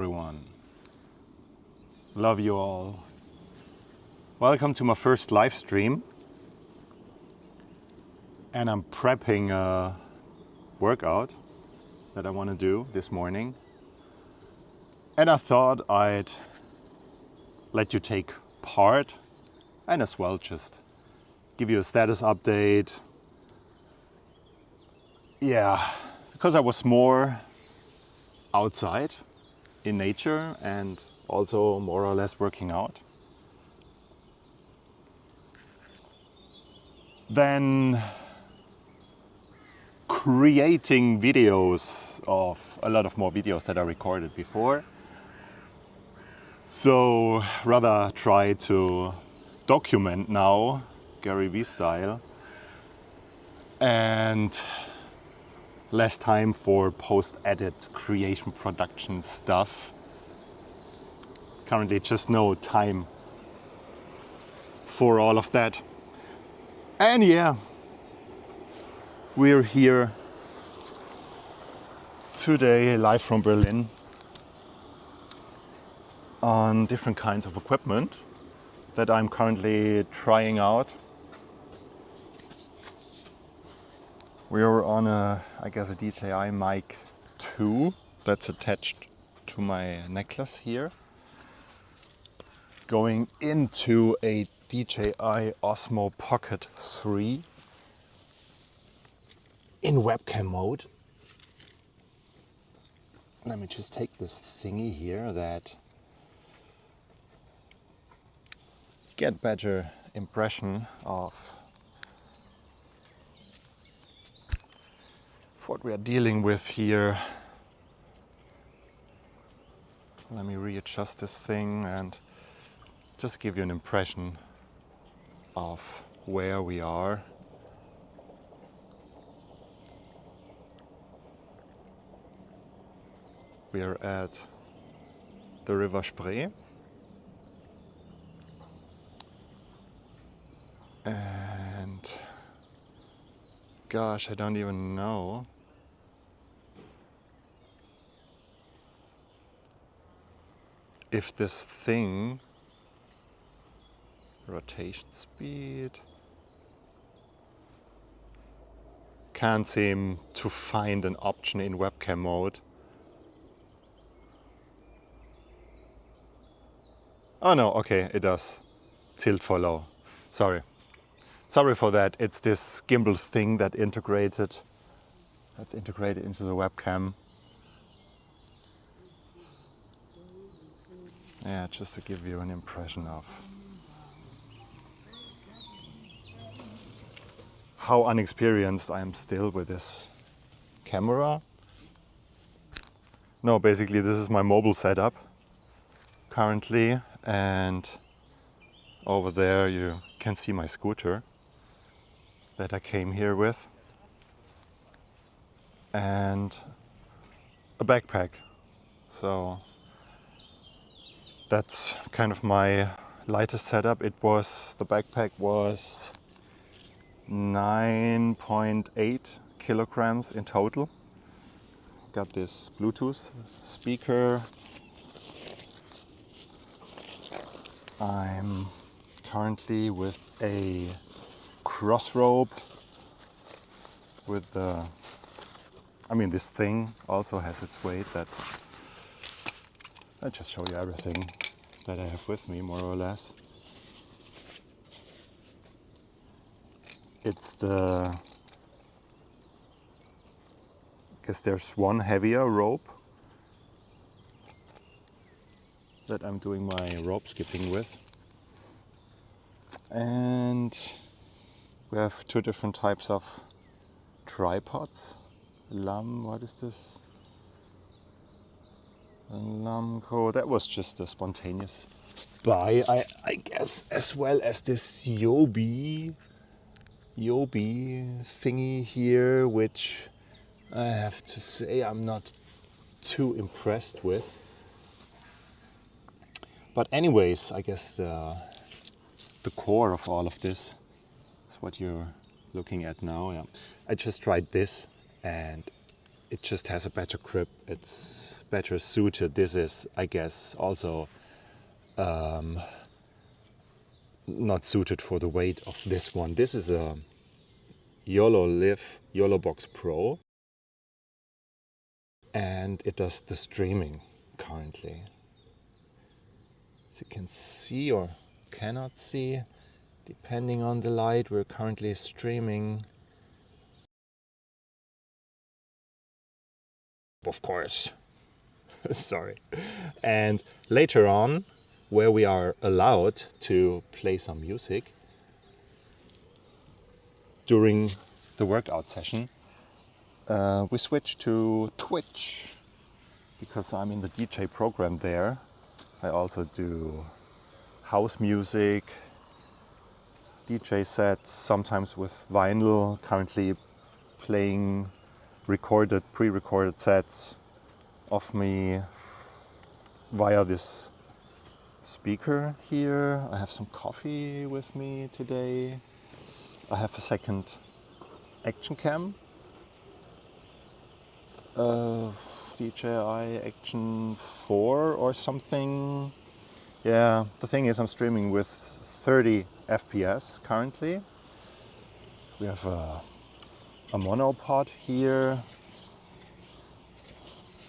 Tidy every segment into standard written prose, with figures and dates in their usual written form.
Everyone, love you all. Welcome to my first live stream, and I'm prepping a workout that I want to do this morning, and I thought I'd let you take part and as well just give you a status update. Yeah, because I was more outside in nature and also more or less working out. Then creating videos of a lot of more videos that I recorded before. So rather try to document now, Gary Vee style, and less time for post-edit creation production stuff. Currently just no time for all of that. And yeah, we're here today live from Berlin on different kinds of equipment that I'm currently trying out. We're on a DJI Mic 2 that's attached to my necklace here. Going into a DJI Osmo Pocket 3 in webcam mode. Let me just take this thingy here that get better impression of what we are dealing with here. Let me readjust this thing and just give you an impression of where we are. We are at the River Spree. And gosh, I don't even know if this thing, rotation speed, can't seem to find an option in webcam mode. Oh no, okay, it does. Tilt for low. Sorry for that. It's this gimbal thing that's integrated into the webcam. Yeah, just to give you an impression of how unexperienced I am still with this camera. No, basically this is my mobile setup currently, and over there you can see my scooter that I came here with, and a backpack. So that's kind of my lightest setup. The backpack was 9.8 kilograms in total. Got this Bluetooth speaker. I'm currently with a cross rope with this thing also has its weight. I just show you everything that I have with me, more or less. It's I guess there's one heavier rope that I'm doing my rope skipping with. And we have two different types of tripods. What is this? Lamco, that was just a spontaneous buy, I guess, as well as this Yobi thingy here, which I have to say I'm not too impressed with. But anyways, I guess the core of all of this is what you're looking at now. Yeah. I just tried this and it just has a better grip. It's better suited. This is, I guess, also not suited for the weight of this one. This is a YOLO Box Pro, and it does the streaming currently. As you can see or cannot see, depending on the light, we're currently streaming, of course. Sorry. And later on, where we are allowed to play some music during the workout session, we switch to Twitch because I'm in the DJ program there. I also do house music, DJ sets, sometimes with vinyl, currently playing pre-recorded sets of me via this speaker here. I have some coffee with me today. I have a second action cam, DJI Action 4 or something. Yeah, the thing is I'm streaming with 30 FPS currently. We have a monopod here,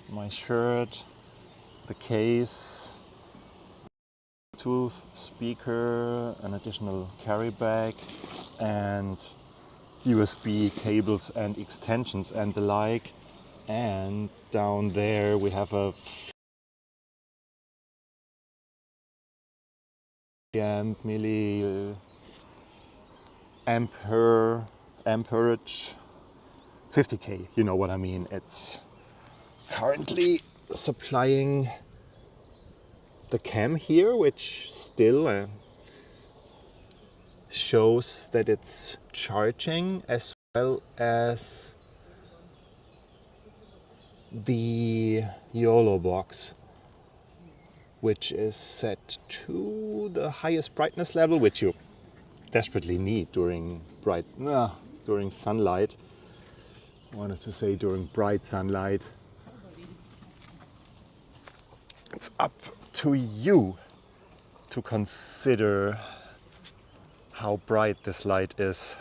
my shirt, the case, Bluetooth speaker, an additional carry bag, and USB cables and extensions and the like. And down there we have a amperage 50K, you know what I mean. It's currently supplying the cam here, which still shows that it's charging, as well as the YOLO box, which is set to the highest brightness level, which you desperately need during sunlight. I wanted to say during bright sunlight. It's up to you to consider how bright this light is.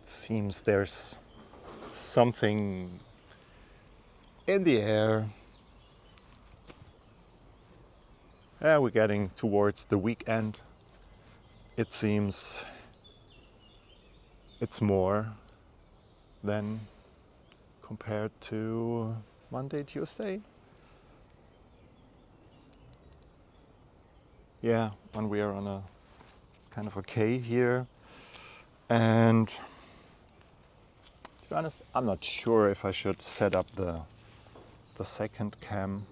It seems there's something in the air. Yeah, we're getting towards the weekend. It seems it's more than compared to Monday, Tuesday. Yeah, when we are on a kind of a K here. And to be honest, I'm not sure if I should set up the second cam.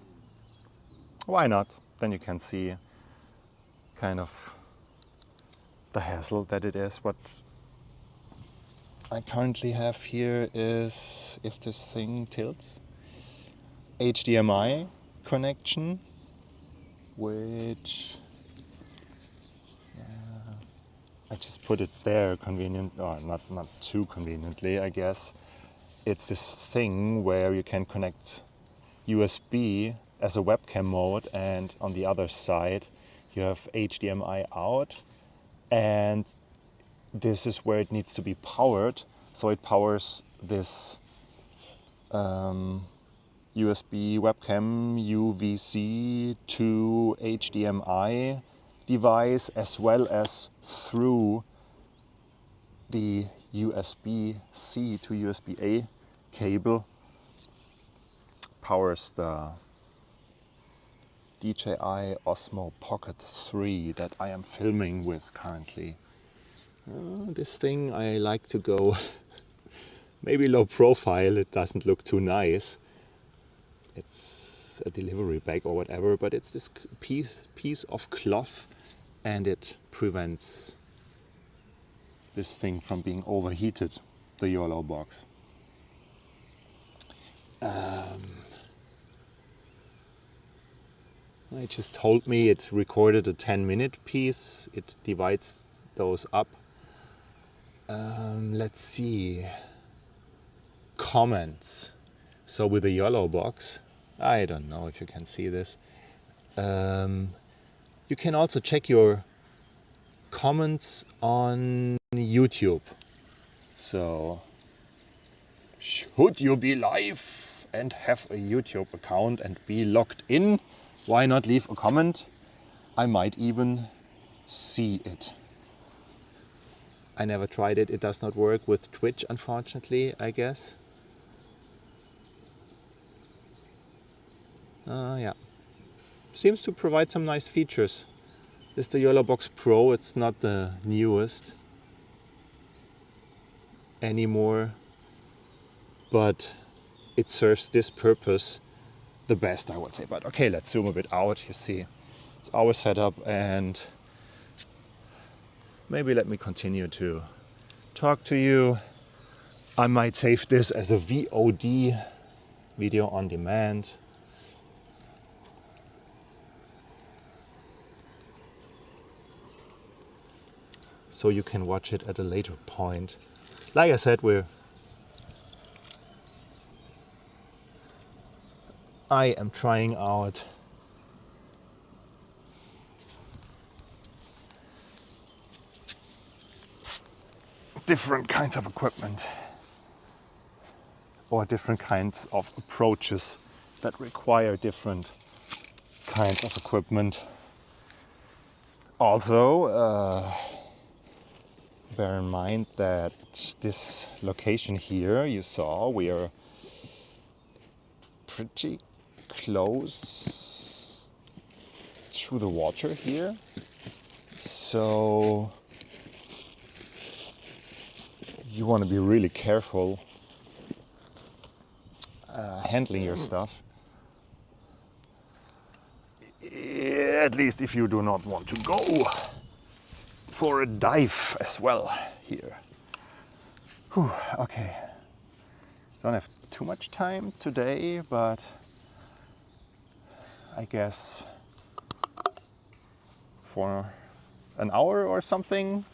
Why not? Then you can see kind of the hassle that it is. What I currently have here is, if this thing tilts, HDMI connection, which I just put it there convenient, or not too conveniently, I guess. It's this thing where you can connect USB as a webcam mode, and on the other side you have HDMI out, and this is where it needs to be powered. So it powers this USB webcam UVC to HDMI device, as well as through the USB-C to USB-A cable powers the DJI Osmo Pocket 3 that I am filming with currently. This thing I like to go maybe low profile. It doesn't look too nice. It's a delivery bag or whatever, but it's this piece of cloth, and it prevents this thing from being overheated, the YOLO box. It just told me it recorded a 10-minute piece. It divides those up Let's see. Comments. So with the yellow box, I don't know if you can see this. You can also check your comments on YouTube. So, should you be live and have a YouTube account and be logged in, why not leave a comment? I might even see it. I never tried it. It does not work with Twitch, unfortunately, I guess. Yeah. Seems to provide some nice features. This is the Yellowbox Pro. It's not the newest anymore, but it serves this purpose the best, I would say. But okay, let's zoom a bit out. You see, it's our setup, and maybe let me continue to talk to you. I might save this as a VOD, video on demand. So you can watch it at a later point. Like I said, I am trying out different kinds of equipment or different kinds of approaches that require different kinds of equipment. Also, bear in mind that this location here you saw, we are pretty close to the water here. So you want to be really careful handling your stuff. At least if you do not want to go for a dive as well here. Whew, okay. Don't have too much time today, but I guess for an hour or something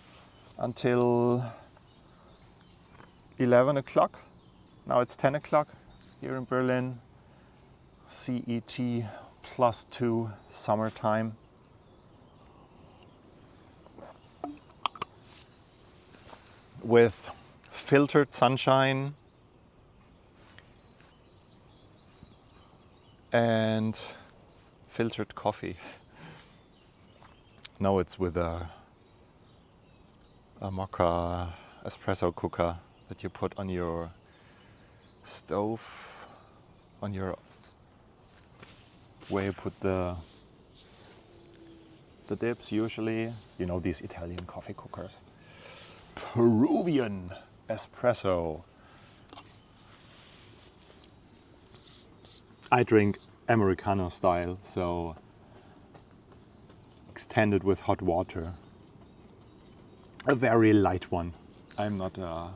until 11 o'clock. Now it's 10 o'clock here in Berlin. CET +2 summertime. With filtered sunshine and filtered coffee. No, it's with a mocha espresso cooker that you put on your stove, on your where you put the dips usually. You know, these Italian coffee cookers. Peruvian espresso. I drink Americano style, so extended with hot water. A very light one. I'm not a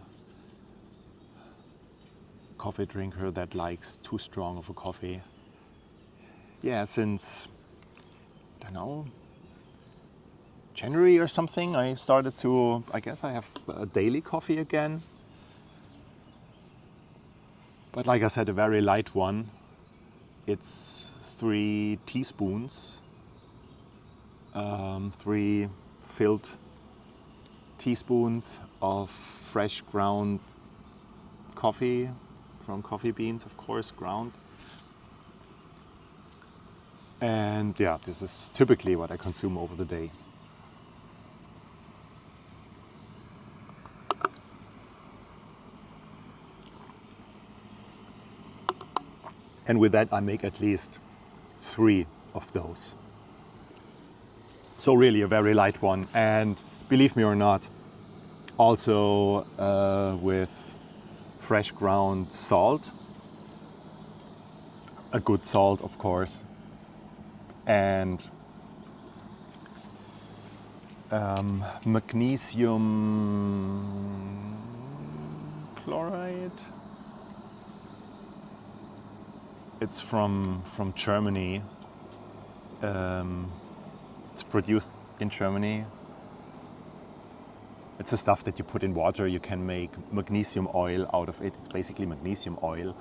coffee drinker that likes too strong of a coffee. Yeah, since, I don't know, January or something, I started to, I guess I have a daily coffee again. But like I said, a very light one. It's 3 teaspoons, 3 filled teaspoons of fresh ground coffee from coffee beans, of course, ground. And yeah, this is typically what I consume over the day. And with that, I make at least 3 of those. So really a very light one. And believe me or not, also with fresh ground salt. A good salt, of course. And magnesium chloride. It's from Germany. It's produced in Germany. It's the stuff that you put in water. You can make magnesium oil out of it. It's basically magnesium oil.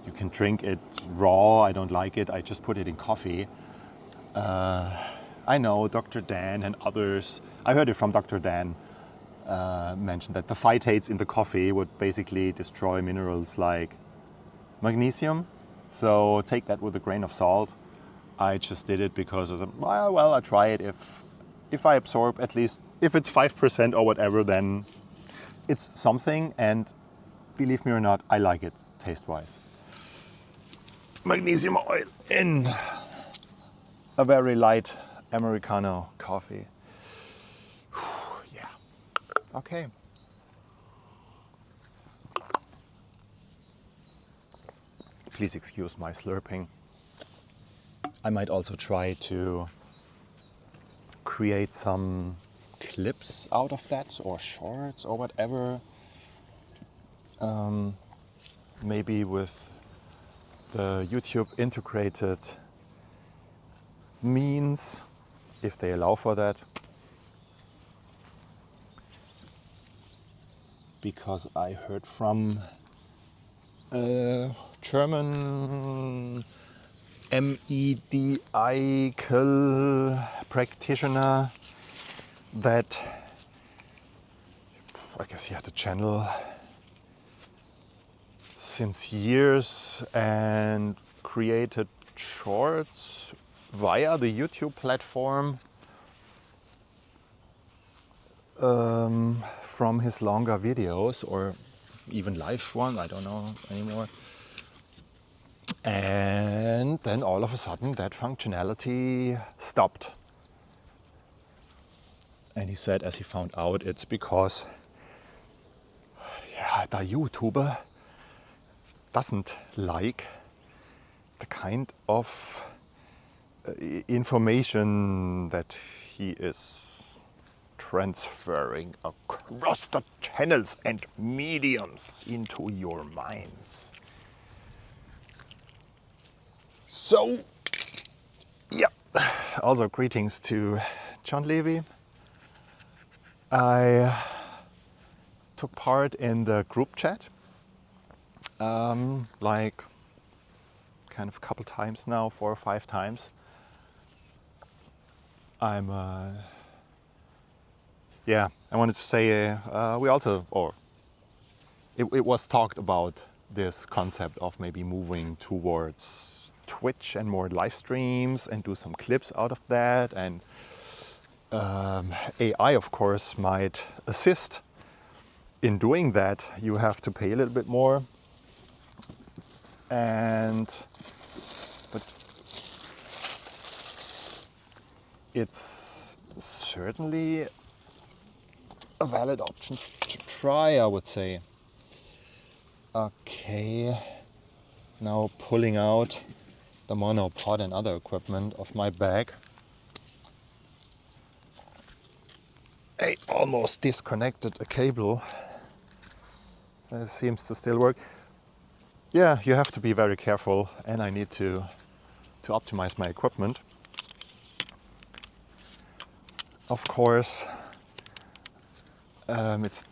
You can drink it raw. I don't like it. I just put it in coffee. I know Dr. Dan and others, I heard it from Dr. Dan, mentioned that the phytates in the coffee would basically destroy minerals like magnesium. So take that with a grain of salt. I just did it because of the, well, I try it. If I absorb at least, if it's 5% or whatever, then it's something. And believe me or not, I like it taste-wise. Magnesium oil in a very light Americano coffee. Yeah. Okay. Please excuse my slurping. I might also try to create some clips out of that, or shorts or whatever. Maybe with the YouTube integrated means, if they allow for that. Because I heard from a German medical practitioner that, I guess he had a channel since years and created shorts via the YouTube platform from his longer videos, or even live one, I don't know anymore. And then all of a sudden that functionality stopped. And he said, as he found out, it's because the YouTuber doesn't like the kind of information that he is transferring across the channels and mediums into your minds. So, yeah. Also greetings to John Levy. I took part in the group chat, like kind of a couple times now, 4 or 5 times. I wanted to say we also, or it was talked about this concept of maybe moving towards Twitch and more live streams and do some clips out of that. And AI, of course, might assist in doing that. You have to pay a little bit more. But it's certainly a valid option to try, I would say. Okay, now pulling out the monopod and other equipment of my bag. I almost disconnected a cable. It seems to still work. Yeah, you have to be very careful, and I need to optimize my equipment. Of course, it's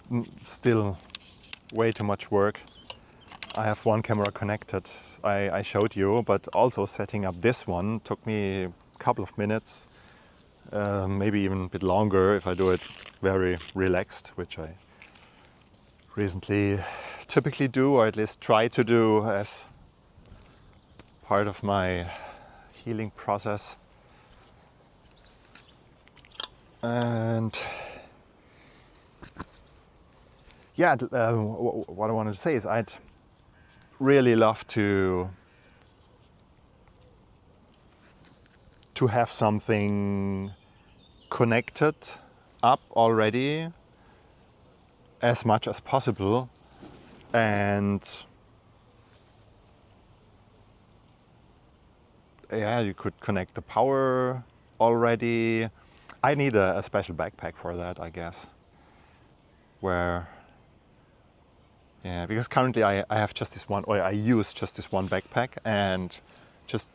still way too much work. I have one camera connected, I showed you, but also setting up this one took me a couple of minutes, maybe even a bit longer if I do it very relaxed, which I recently typically do, or at least try to do as part of my healing process. And yeah, what I wanted to say is I'd really love to have something connected up already as much as possible, and yeah, you could connect the power already. I need a special backpack for that, I guess, where because currently I have just this one, or I use just this one backpack, and just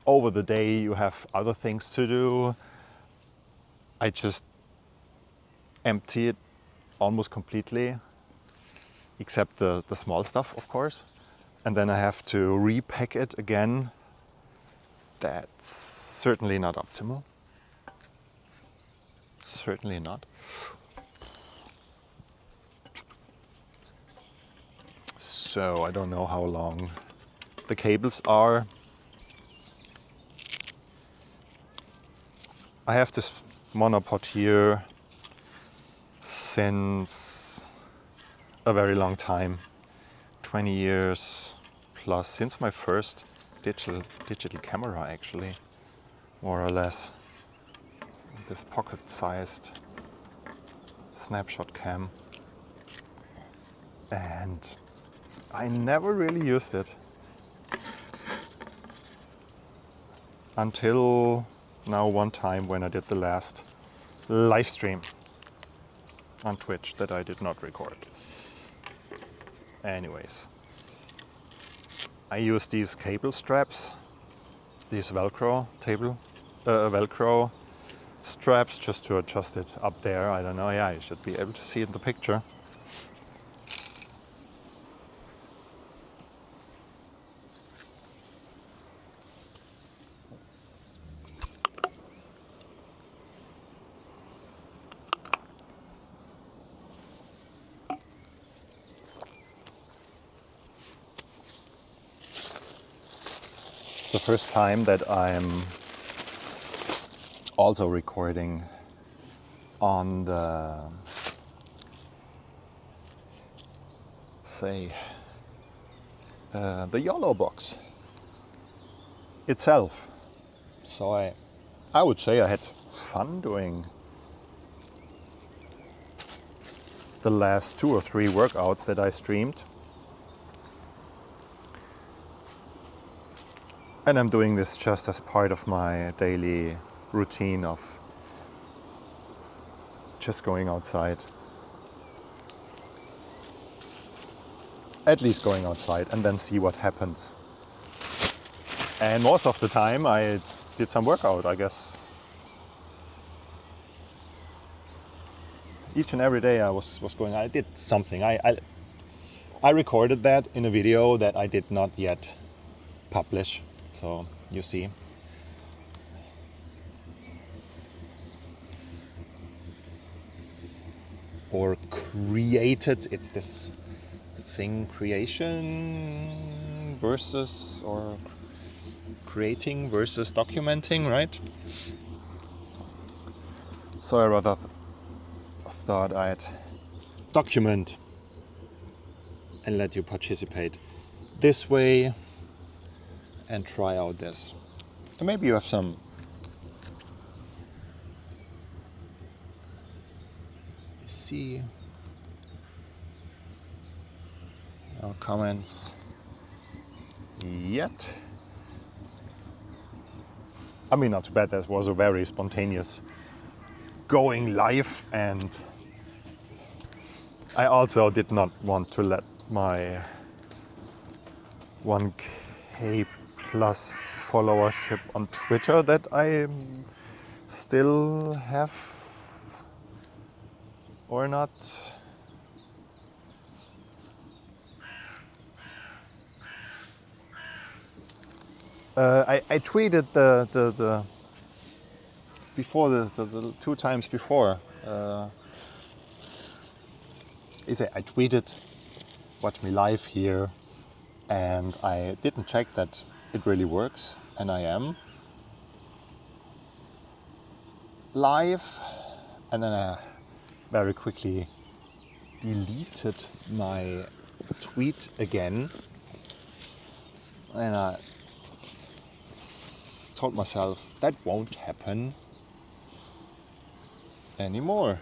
over the day you have other things to do. I just empty it almost completely, except the small stuff, of course. And then I have to repack it again. That's certainly not optimal. Certainly not. So I don't know how long the cables are. I have this monopod here since a very long time, 20 years plus, since my first digital camera actually, more or less. This pocket-sized snapshot cam. And I never really used it until now one time when I did the last live stream on Twitch that I did not record. Anyways, I use these cable straps, these Velcro straps, just to adjust it up there. I don't know, yeah, you should be able to see it in the picture. It's the first time that I'm also recording on the, the YOLO box itself. So I would say I had fun doing the last 2 or 3 workouts that I streamed. And I'm doing this just as part of my daily routine of just going outside. At least going outside and then see what happens. And most of the time I did some workout, I guess. Each and every day I was going, I did something. I recorded that in a video that I did not yet publish. So you see. Or created, it's this thing, creation versus, or creating versus documenting, right? So I rather thought I'd document and let you participate this way and try out this. And maybe you have some see no comments yet. I mean, not too bad. That was a very spontaneous going live, and I also did not want to let my 1K plus followership on Twitter that I still have or not. I tweeted the before the 2 times before. I tweeted watch me live here, and I didn't check that it really works, and I am live, and then I very quickly deleted my tweet again, and I told myself that won't happen anymore.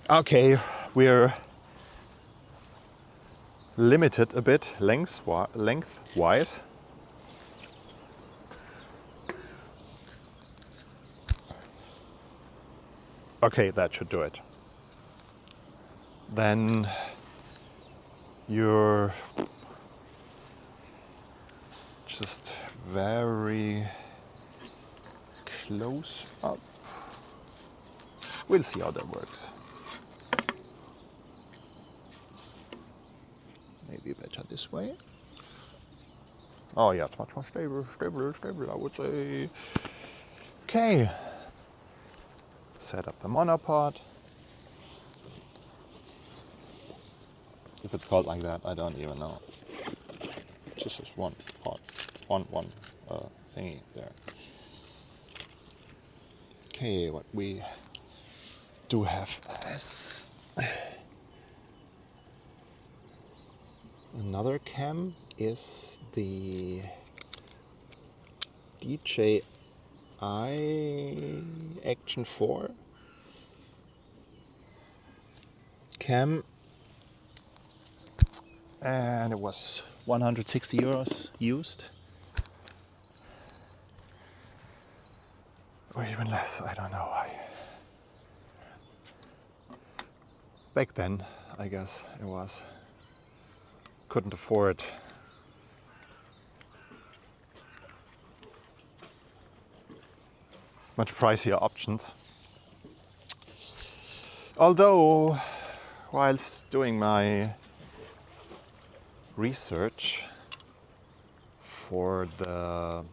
Okay, we're limited a bit lengthwise. Okay, that should do it. Then you're just very close up. We'll see how that works. Maybe better this way. Oh yeah, it's much more stable, I would say. Okay. Set up the monopod. If it's called like that, I don't even know. Just this one pod, one thingy there. Okay, what we do have is another cam is the DJI Action 4 cam, and it was 160 euros used, or even less, I don't know. Back then, I guess it was. Couldn't afford much pricier options. Although, whilst doing my research for the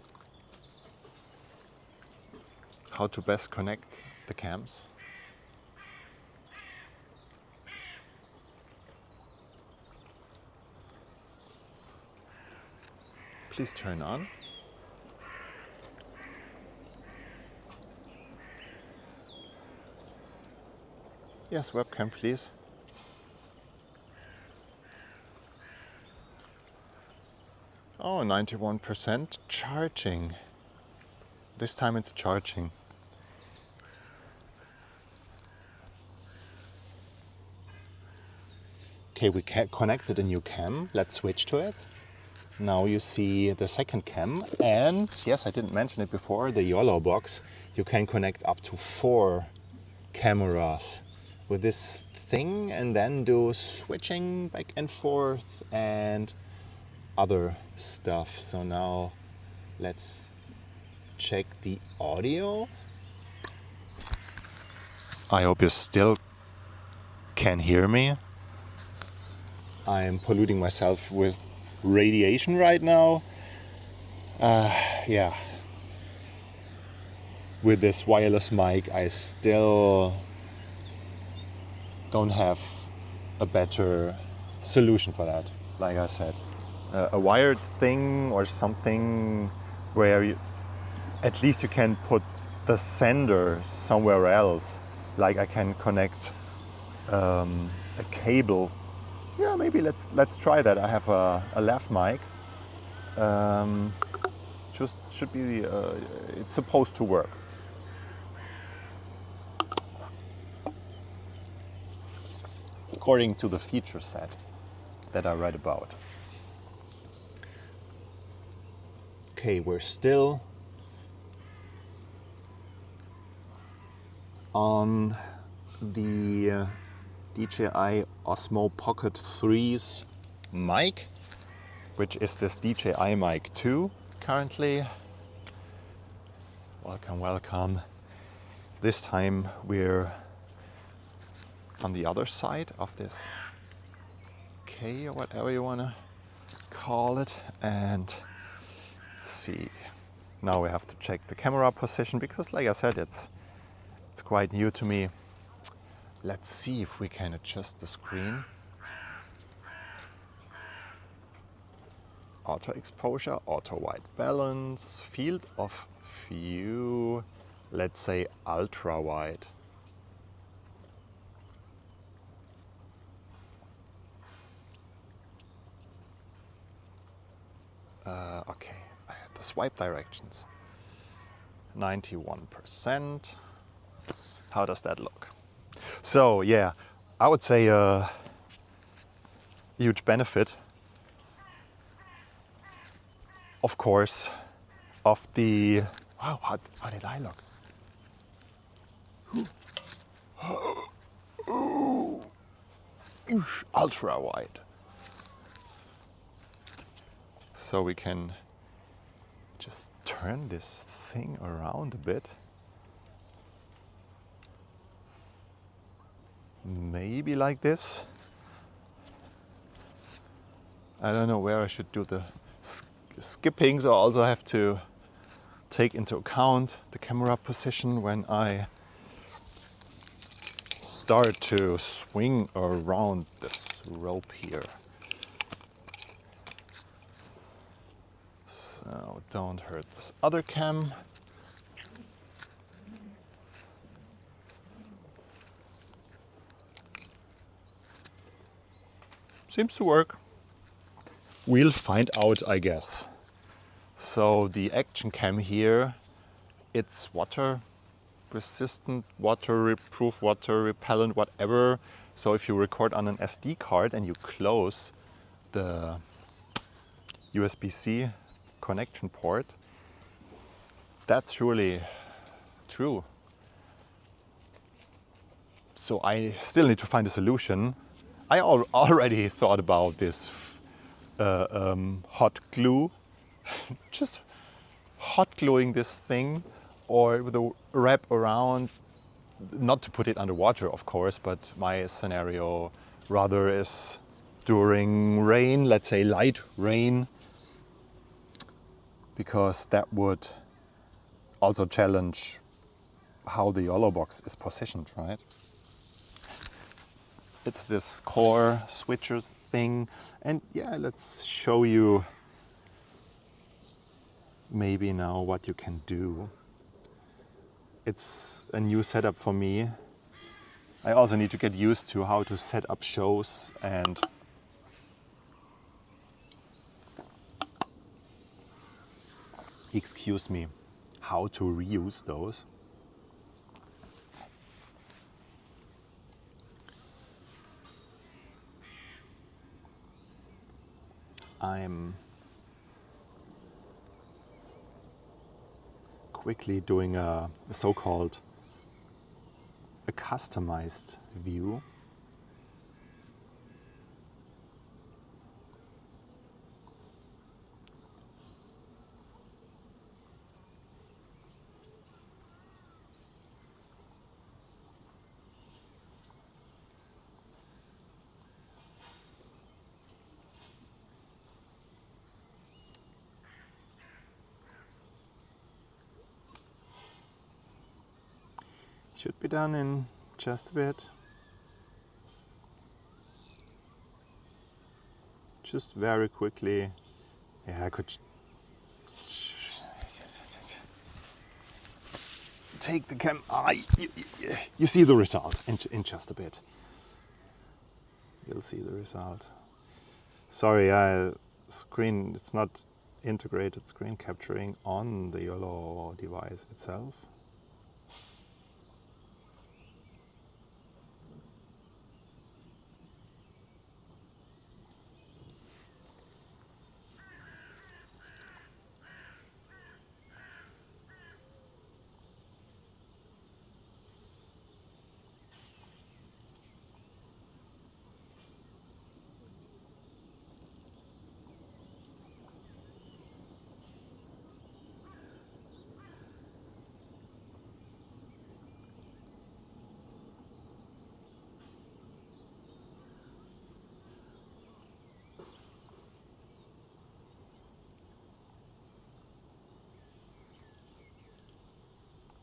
how to best connect the cams, please turn on. Yes, webcam, please. Oh, 91% charging. This time it's charging. Okay, we connected a new cam. Let's switch to it. Now you see the second cam, and yes, I didn't mention it before, the YOLO box. You can connect up to 4 cameras with this thing and then do switching back and forth and other stuff. So now let's check the audio. I hope you still can hear me. I am polluting myself with radiation right now. Yeah. With this wireless mic, I still don't have a better solution for that. Like I said, a wired thing or something where at least you can put the sender somewhere else. Like I can connect a cable. Yeah, maybe let's try that. I have a lav mic. Just should be it's supposed to work. According to the feature set that I read about. Okay, we're still on the DJI Osmo Pocket 3's mic, which is this DJI Mic 2 currently. Welcome. This time we're on the other side of this K or whatever you want to call it, and let's see. Now we have to check the camera position because, like I said, it's quite new to me. Let's see if we can adjust the screen. Auto exposure, auto white balance, field of view, let's say ultra wide. Okay, the swipe directions. 91%. How does that look? So yeah, I would say a huge benefit, of course, of the, wow, how did I look? Ultra wide. So we can just turn this thing around a bit. Maybe like this. I don't know where I should do the skipping, so I also have to take into account the camera position when I start to swing around this rope here. So don't hurt this other cam. Seems to work. We'll find out, I guess. So the action cam here, it's water resistant, waterproof, water repellent, whatever. So if you record on an SD card and you close the USB-C connection port, that's surely true. So I still need to find a solution. I already thought about this hot glue, just hot gluing this thing, or with a wrap around, not to put it underwater, of course, but my scenario rather is during rain, let's say light rain, because that would also challenge how the YOLO box is positioned, right? It's this core switchers thing, and yeah, let's show you maybe now what you can do. It's a new setup for me. I also need to get used to how to set up shows and excuse me, how to reuse those. I'm quickly doing a so-called a customized view. Should be done in just a bit. Just very quickly. Yeah, I could take the cam. You see the result in just a bit. You'll see the result. Sorry, screen. It's not integrated screen capturing on the YOLO device itself.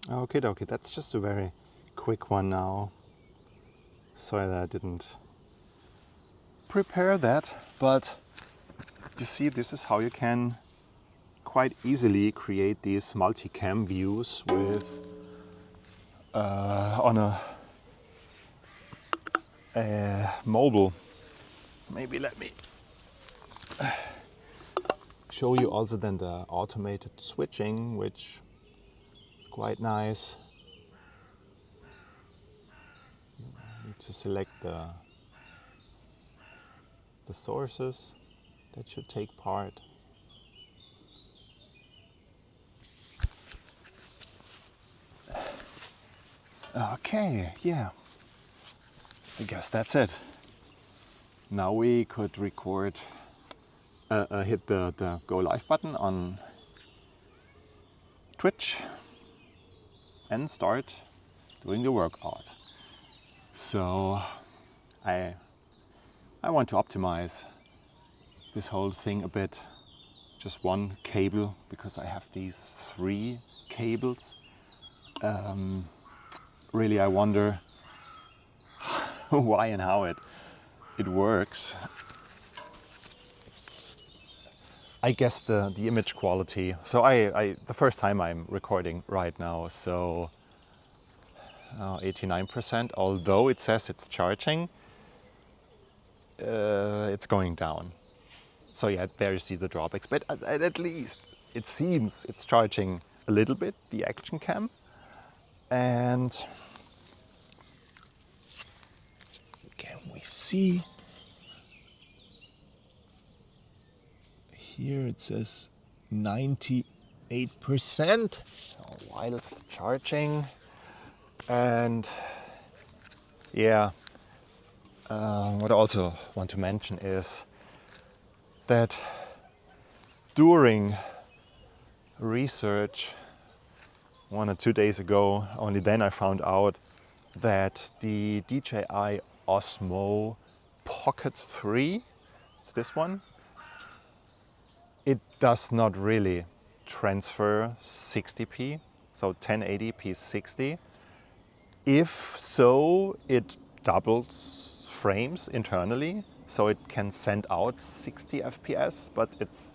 Okay, that's just a very quick one now. Sorry that I didn't prepare that, but you see, this is how you can quite easily create these multicam views with on a mobile. Maybe let me show you also then the automated switching, which quite nice. You need to select the sources that should take part. Okay, yeah. I guess that's it. Now we could record, hit the go live button on Twitch and start doing the workout. So I want to optimize this whole thing a bit. Just one cable, because I have these 3 cables. Really, I wonder why and how it works. I guess the image quality. So the first time I'm recording right now, so 89%, although it says it's charging, it's going down. So yeah, there you see the drawbacks, but at least it seems it's charging a little bit, the action cam. And can we see? Here it says 98% whilst charging. And yeah, what I also want to mention is that during research 1 or 2 days ago, only then I found out that the DJI Osmo Pocket 3, it's this one, it does not really transfer 60p, so 1080p 60. If so, it doubles frames internally, so it can send out 60 FPS, but it's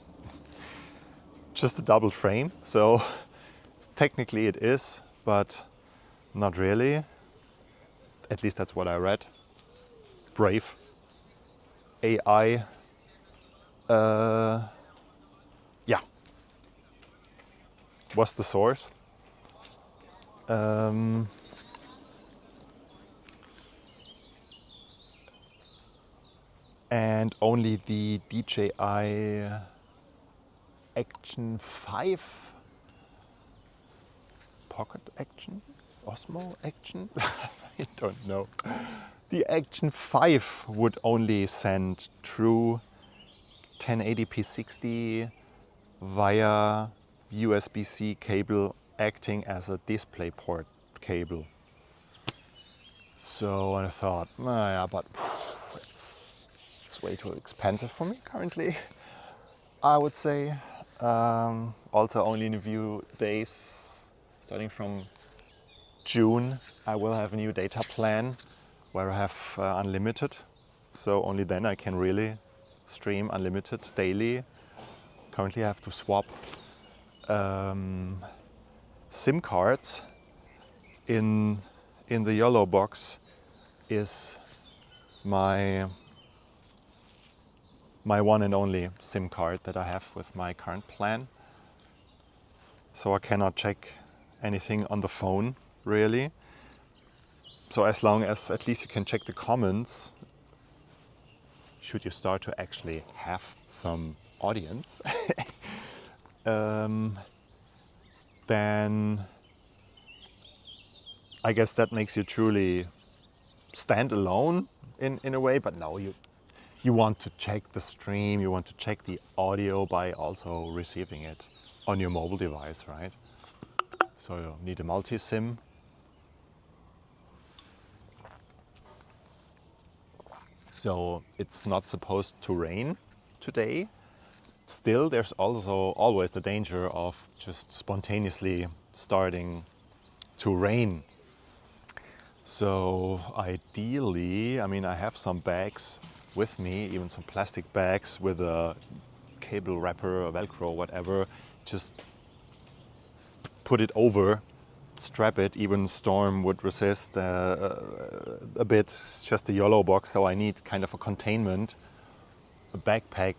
just a double frame, so technically it is, but not really. At least that's what I read. Brave AI. Yeah, was the source. And only the DJI Action 5 Pocket Action? Osmo Action? I don't know. The Action 5 would only send true 1080p 60 via USB-C cable acting as a DisplayPort cable. So I thought, yeah, but it's way too expensive for me currently, I would say. Also only in a few days, starting from June, I will have a new data plan where I have unlimited. So only then I can really stream unlimited daily. Currently I have to swap SIM cards. In the yellow box is my one and only SIM card that I have with my current plan. So I cannot check anything on the phone, really. So as long as at least you can check the comments, should you start to actually have some audience, then I guess that makes you truly stand alone in a way. But no, you want to check the stream, you want to check the audio by also receiving it on your mobile device, right? So you need a multi-SIM. So it's not supposed to rain today. Still, there's also always the danger of just spontaneously starting to rain. So ideally, I mean, I have some bags with me, even some plastic bags with a cable wrapper, a Velcro, whatever. Just put it over, strap it. Even storm would resist a bit. It's just a YOLO box, so I need kind of a containment, a backpack,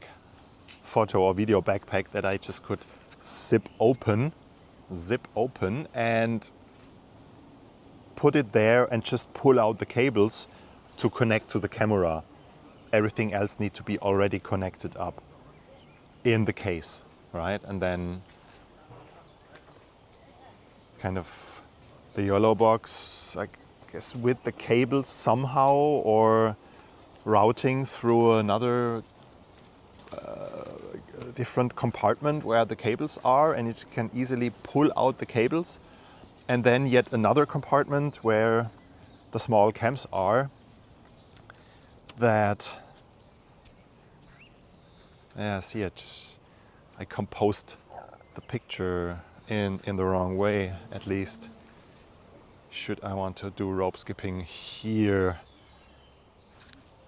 photo or video backpack that I just could zip open and put it there and just pull out the cables to connect to the camera. Everything else needs to be already connected up in the case, right? And then kind of the YOLO box, I guess, with the cables somehow, or routing through another different compartment where the cables are, and it can easily pull out the cables. And then yet another compartment where the small cams are that, yeah, see it, I composed the picture in the wrong way, at least. Should I want to do rope skipping here,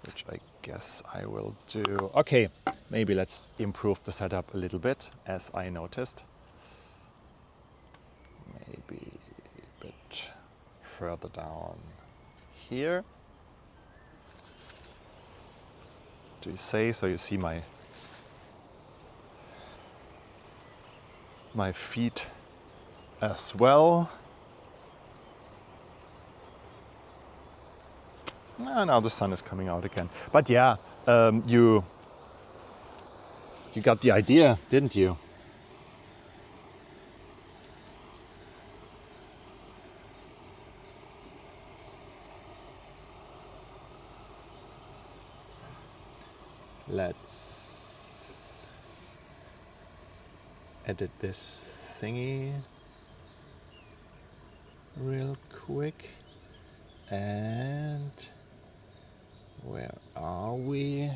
which I guess I will do. Okay, maybe let's improve the setup a little bit, as I noticed. Maybe a bit further down here. Do you say so? You see my feet as well. Now the sun is coming out again. But yeah, you got the idea, didn't you? Let's edit this thingy real quick. And where are we?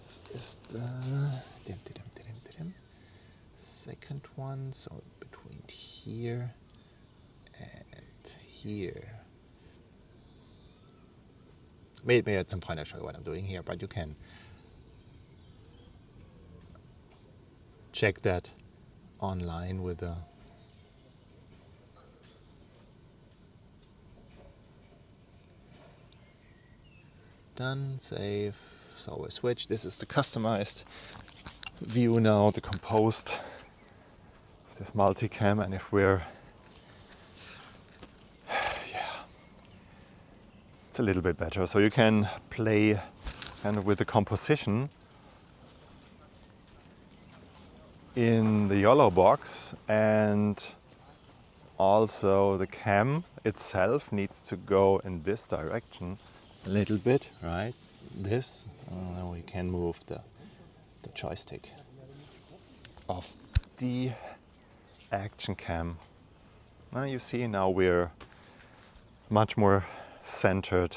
This is the second one, so between here and here. Maybe at some point I'll show you what I'm doing here, but you can check that online with the done, save. So we switch. This is the customized view now, the composed of this multicam, and if we're, yeah, it's a little bit better. So you can play kind of with the composition in the yellow box, and also the cam itself needs to go in this direction a little bit, right? This, now we can move the joystick of the action cam. Now you see, now we're much more centered.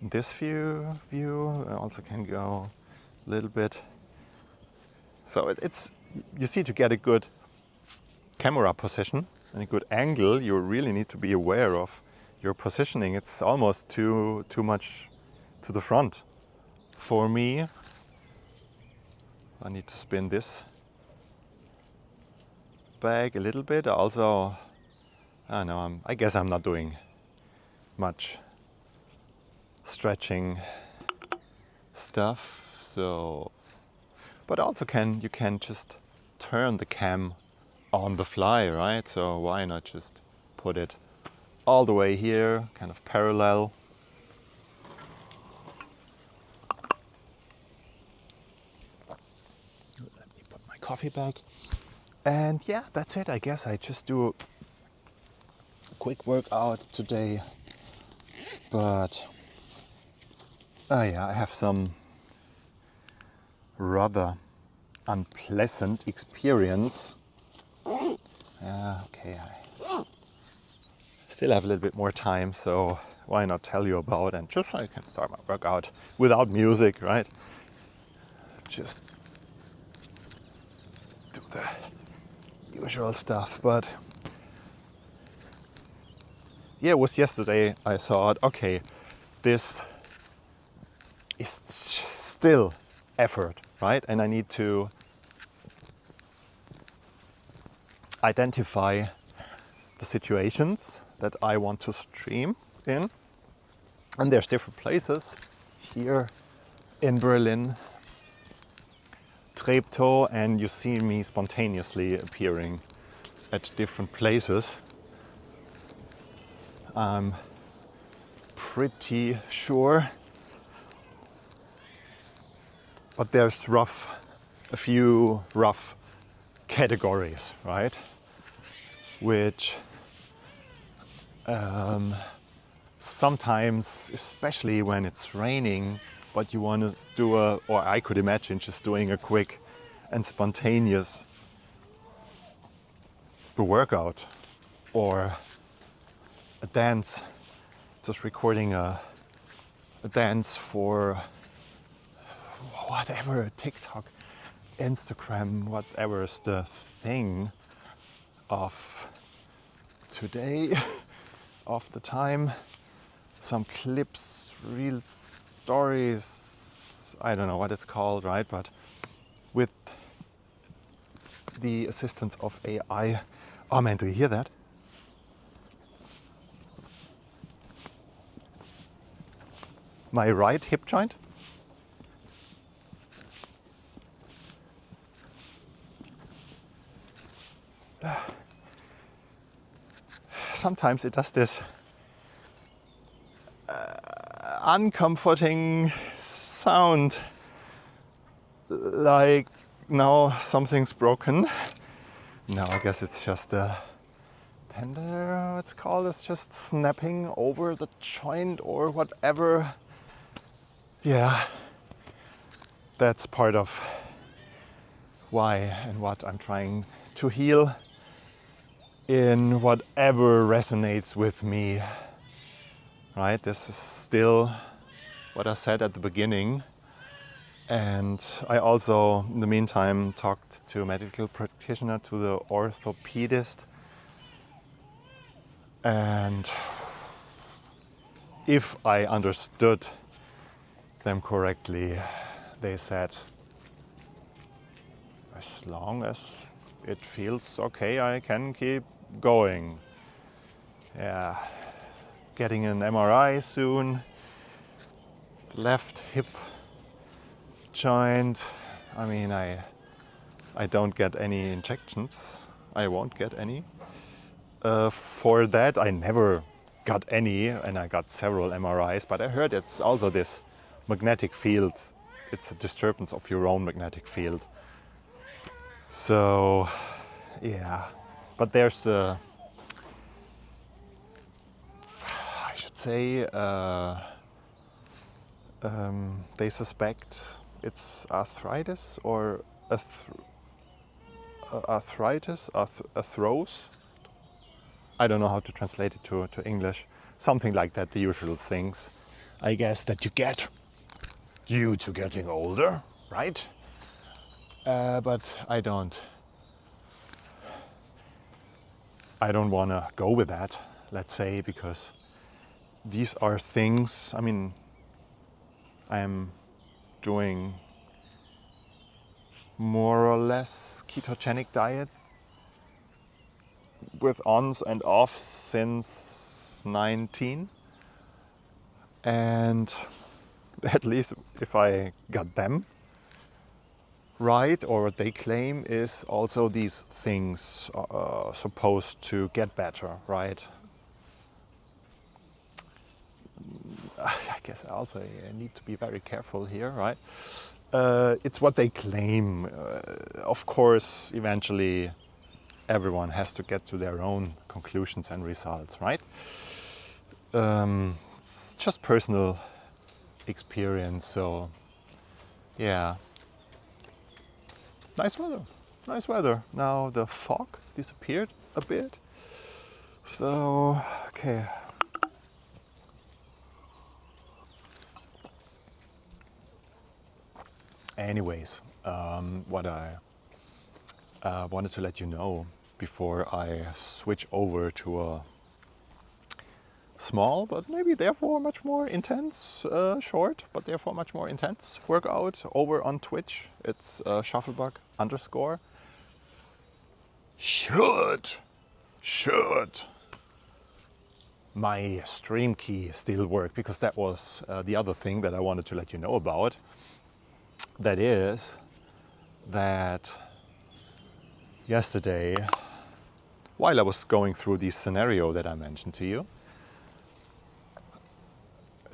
This view also can go a little bit. So it's, you see, to get a good camera position and a good angle, you really need to be aware of your positioning. It's almost too much to the front for me. I need to spin this back a little bit. Also, I know, I guess I'm not doing much stretching stuff. So, but also you can just turn the cam on the fly, right? So why not just put it all the way here, kind of parallel. Let me put my coffee back. And yeah, that's it. I guess I just do a quick workout today. But yeah, I have some rather unpleasant experience. Okay, I still have a little bit more time, so why not tell you about, and just so I can start my workout without music, right? Just do the usual stuff. But yeah, it was yesterday I thought, okay, this is still effort, right? And I need to identify the situations that I want to stream in. And there's different places here in Berlin, Treptow, and you see me spontaneously appearing at different places. I'm pretty sure, but there's a few rough categories, right? Which sometimes, especially when it's raining, but you want to do or I could imagine just doing a quick and spontaneous workout or a dance, just recording a dance for whatever, TikTok, Instagram, whatever is the thing of today, of the time. Some clips, reels, stories, I don't know what it's called, right? But with the assistance of AI. Oh man, do you hear that? My right hip joint. Sometimes it does this uncomforting sound, like now something's broken. No, I guess it's just a tender, it's called. It's just snapping over the joint or whatever. Yeah, that's part of why and what I'm trying to heal in whatever resonates with me. Right? This is still what I said at the beginning. And I also, in the meantime, talked to a medical practitioner, to the orthopedist. And if I understood them correctly, they said, as long as it feels okay, I can keep going. Yeah, getting an MRI soon. Left hip joint. I mean, I don't get any injections. I won't get any. For that, I never got any, and I got several MRIs. But I heard it's also this magnetic field. It's a disturbance of your own magnetic field. So, yeah. But there's I should say, they suspect it's arthritis or arthrose. I don't know how to translate it to English. Something like that, the usual things, I guess, that you get due to getting older, right? But I don't want to go with that, let's say, because these are things, I mean, I am doing more or less ketogenic diet with ons and offs since 19. And at least if I got them right, or what they claim is also these things are supposed to get better, right? I guess also I need to be very careful here, right? It's what they claim. Of course, eventually everyone has to get to their own conclusions and results, right? It's just personal experience, so yeah. Nice weather, nice weather. Now the fog disappeared a bit. So, okay. Anyways, what I wanted to let you know before I switch over to a small, but maybe therefore much more intense, short, but therefore much more intense workout over on Twitch. It's shufflebug_. Should my stream key still work? Because that was the other thing that I wanted to let you know about. That is that yesterday, while I was going through this scenario that I mentioned to you,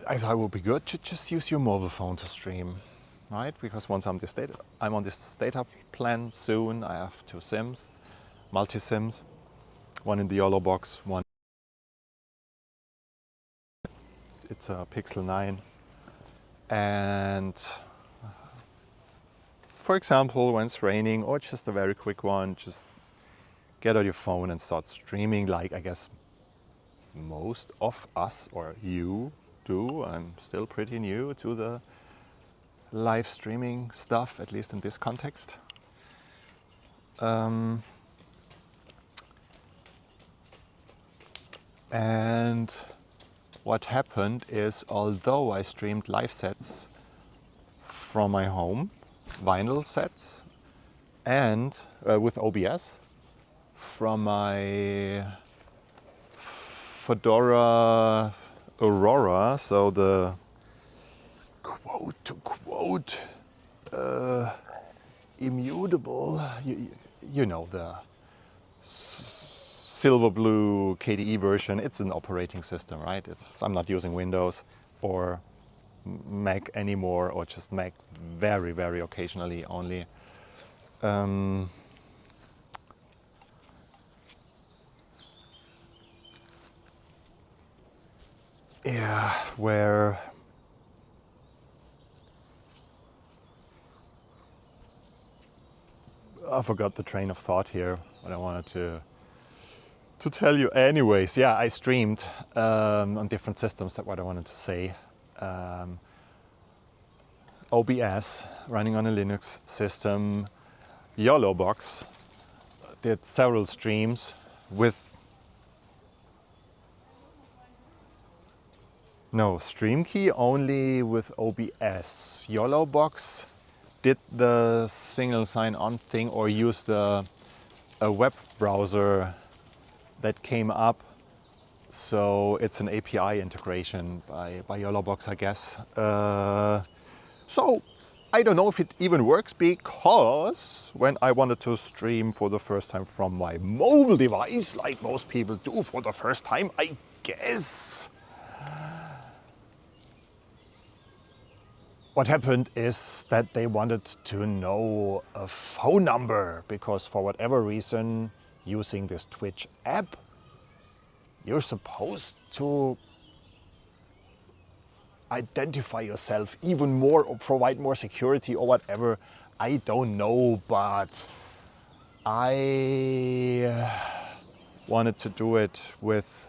I thought it would be good to just use your mobile phone to stream, right? Because once I'm on this data plan soon, I have 2 SIMs, multi-SIMs, one in the yellow box, one. It's a Pixel 9. And for example, when it's raining, or just a very quick one, just get out your phone and start streaming, like I guess most of us or you do. I'm still pretty new to the live streaming stuff, at least in this context. And what happened is, although I streamed live sets from my home, vinyl sets, and with OBS from my Fedora Aurora, so the quote to quote immutable, you know, the silver blue KDE version. It's an operating system, right? I'm not using Windows or Mac anymore, or just Mac very, very occasionally only. Yeah, where I forgot the train of thought here, what I wanted to tell you. Anyways, yeah, I streamed on different systems. That's what I wanted to say. OBS, running on a Linux system. YOLO Box, did several streams with Stream Key only with OBS. YOLO Box did the single sign-on thing, or used a web browser that came up. So it's an API integration by YOLO Box, I guess. So I don't know if it even works, because when I wanted to stream for the first time from my mobile device, like most people do for the first time, I guess, what happened is that they wanted to know a phone number, because for whatever reason, using this Twitch app, you're supposed to identify yourself even more or provide more security or whatever. I don't know, but I wanted to do it with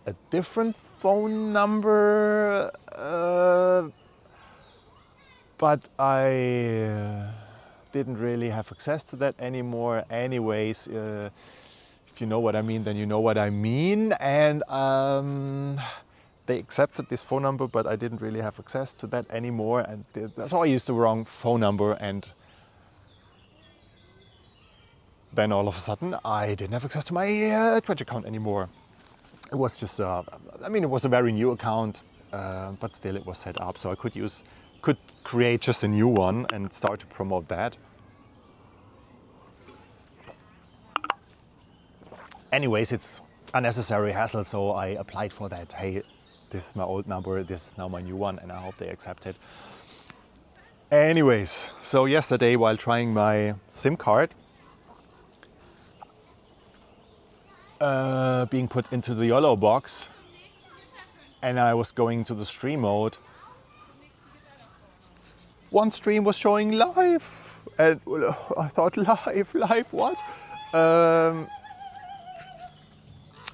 a different phone number, but I didn't really have access to that anymore. Anyways, if you know what I mean, then you know what I mean. And they accepted this phone number, but I didn't really have access to that anymore. And so I used the wrong phone number, and then all of a sudden I didn't have access to my Twitch account anymore. It was just, I mean, it was a very new account, but still it was set up, so I could create just a new one and start to promote that. Anyways, it's unnecessary hassle, so I applied for that. Hey, this is my old number, this is now my new one, and I hope they accept it. Anyways, so yesterday while trying my SIM card, being put into the YOLO Box, and I was going to the stream mode, one stream was showing live, and I thought, live, what?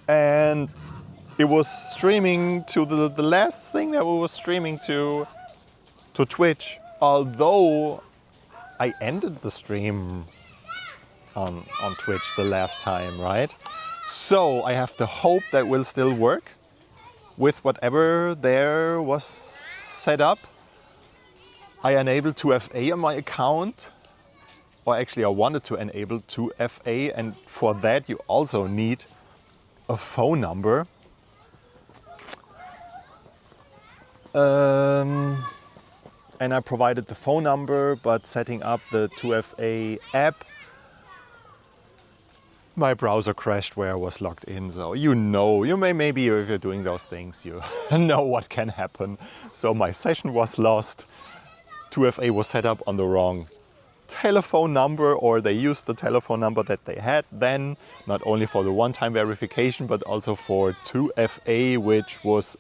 And it was streaming to the last thing that we were streaming to Twitch, although I ended the stream on Twitch the last time, right? So I have the hope that will still work with whatever there was set up. I enabled 2FA on my account, or actually I wanted to enable 2FA, and for that you also need a phone number. And I provided the phone number, but setting up the 2FA app, my browser crashed where I was logged in. So maybe if you're doing those things, you know what can happen. So my session was lost. 2FA was set up on the wrong telephone number, or they used the telephone number that they had then, not only for the one-time verification, but also for 2FA, which was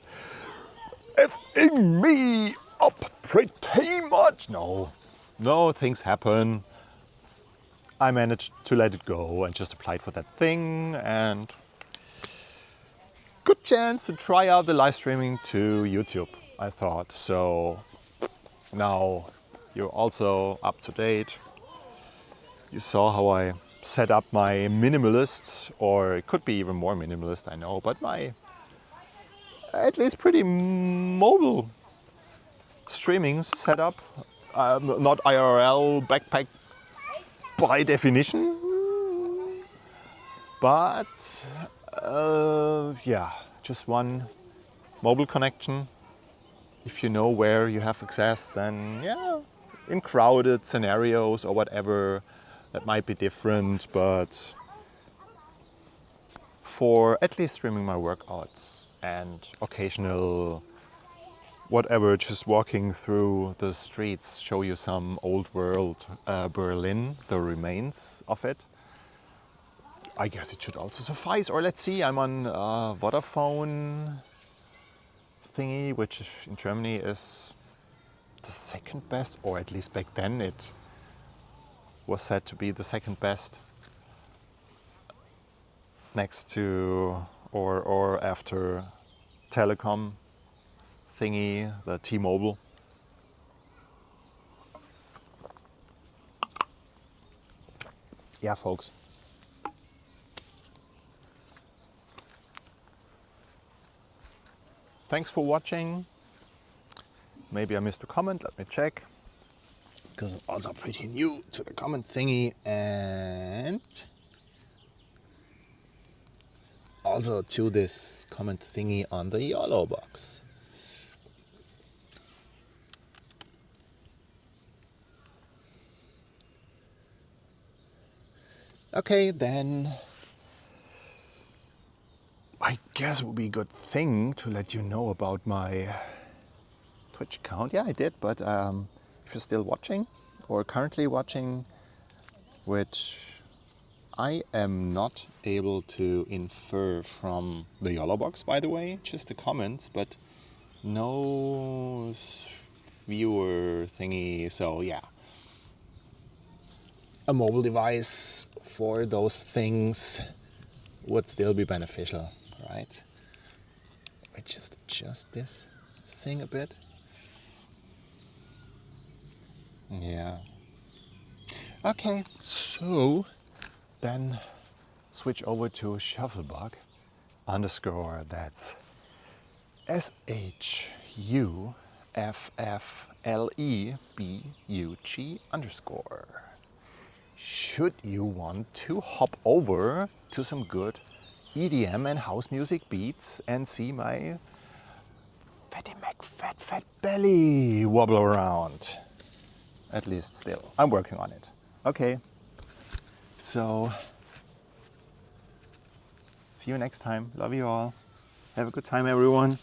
effing me up pretty much. No, things happen. I managed to let it go and just applied for that thing, and good chance to try out the live streaming to YouTube, I thought. So now you're also up to date. You saw how I set up my minimalist, or it could be even more minimalist, I know, but my at least pretty mobile streaming setup. Not IRL backpack by definition, but yeah, just one mobile connection. If you know where you have access, then yeah, in crowded scenarios or whatever, that might be different, but for at least streaming my workouts and occasional whatever, just walking through the streets, show you some old world Berlin, the remains of it. I guess it should also suffice. Or let's see, I'm on Vodafone thingy, which in Germany is the second best, or at least back then it was said to be the second best, next to or after Telecom thingy, the T-Mobile. Yeah, folks. Thanks for watching. Maybe I missed a comment, let me check. Because I'm also pretty new to the comment thingy, and also to this comment thingy on the YOLO box. Okay, then I guess it would be a good thing to let you know about my Twitch account. Yeah, I did, but if you're still watching or currently watching, which I am not able to infer from the YOLO box, by the way, just the comments, but no viewer thingy, so yeah. A mobile device for those things would still be beneficial, right? I just adjust this thing a bit. Yeah. Okay, so then switch over to Shufflebug _, that's SHUFFLEBUG _. Should you want to hop over to some good EDM and house music beats and see my Fatty Mac fat belly wobble around. At least still. I'm working on it. Okay. So, see you next time. Love you all. Have a good time, everyone.